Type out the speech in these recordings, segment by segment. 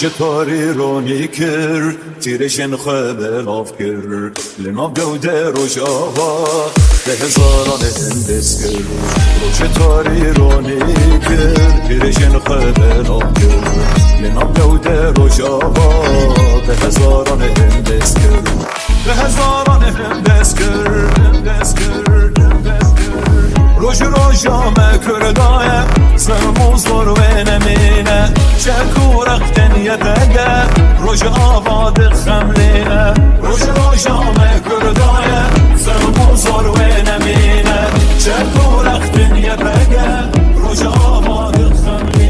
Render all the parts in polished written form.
تاری رونی کر تیرشن خبر آف کر لنام گوده روش آوا به هزاران هندس کر روش تاری رونی کر تیرشن خبر آف کر لنام گوده روش آوا به هزاران هندس کر به هزاران هندس کر هندس کر روش روشامه کردایه سرموز و نمینه شکور اختن یدگه روش آباد خملینه روش روشامه کردایه سرموز و نمینه شکور اختن یدگه روش آباد خملینه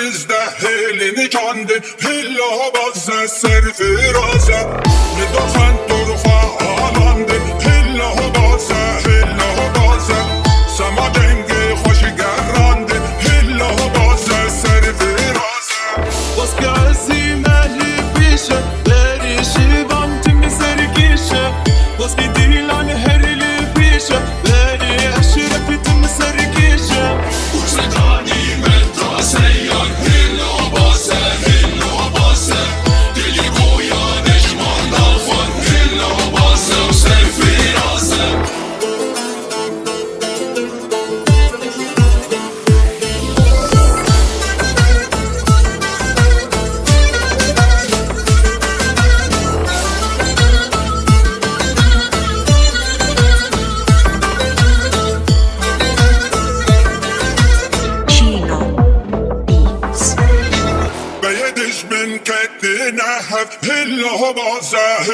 Bizde helini kandı Hilla bazı serfiraze Midafan durfa alandı Hilla bazı Sama dengi hoş gerrandı Hilla bazı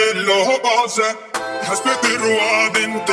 هلا بازه حسب دروادن